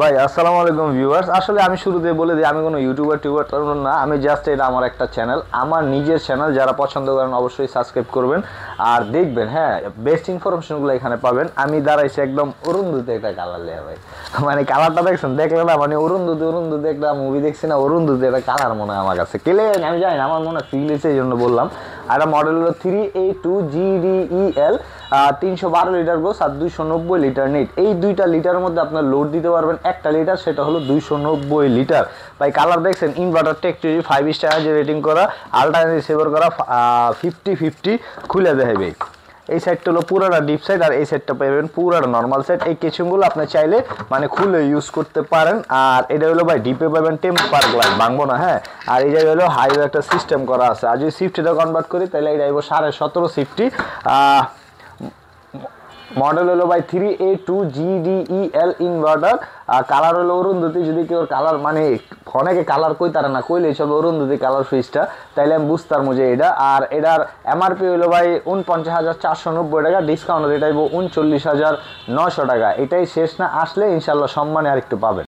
ভাই আসসালামু আলাইকুম ভিউয়ার্স। আসলে আমি শুরুতে বলে দিই, আমি কোনো ইউটিউবার না, আমি জাস্ট এটা আমার একটা চ্যানেল, আমার নিজের চ্যানেল। যারা পছন্দ করেন অবশ্যই সাবস্ক্রাইব করবেন আর দেখবেন। হ্যাঁ, বেস্ট ইনফরমেশনগুলো এখানে পাবেন। আমি দাঁড়াইছি একদম অরুন্ধুতে একটা কালার লেয়া ভাই, মানে কালারটা দেখছেন, দেখলে না মানে অরুন্ধুতে একটা মুভি দেখছি না, অরুন্ধুতে একটা কালার মনে হয় আমার কাছে কেলে আমি জানি না, আমার মনে হয় ফিল হয়েছে, এই জন্য বললাম। আর একটা মডেল হলো 3A2GDEL, 312 লিটার গোস আর 290 লিটার নিট। এই 2 লিটারের মধ্যে আপনার লোড দিতে পারবেন 1 লিটার, সেটা হলো 290 লিটার। ভাই কালার দেখছেন, ইনভার্টার টেকনোলজি 5 স্টার যে রেটিং করা, আল্টারনেটিভ সেভার করা, 50-50 খুলে দেখাবে। এই সাইডটা হলো পুরাটা ডিপ সাইড আর এই সাইডটা পাবেন পুরাটা নর্মাল সাইড। এই কেচিংগুলো আপনি চাইলে মানে খুলে ইউজ করতে পারেন। আর এটা হলো ভাই ডিপে পাবেন টেম্পার গ্লাস, ভাঙবো না। হ্যাঁ, আর এই জায়গায় হলো হাইওয়ে একটা সিস্টেম করা আছে। আর যদি সিফটিটা কনভার্ট করি তাহলে এটা আইব 17.5 সিফটি। মডেল হলো ভাই 3A2GDEL ইনভার্টার। আর কালার হলো অরুন্ধতি। যদি কেউ কালার মানে অনেকে কালার কই তারা না কইলে সব অরুন্ধতি কালার সুইচটা, তাইলে আমি বুঝতাম যে এটা। আর এটার এমআরপি হলো ভাই 49,490 টাকা, ডিসকাউন্ট এটা 39,900 টাকা। এটাই শেষ না, আসলে ইনশাল্লাহ সম্মানে আর একটু পাবেন।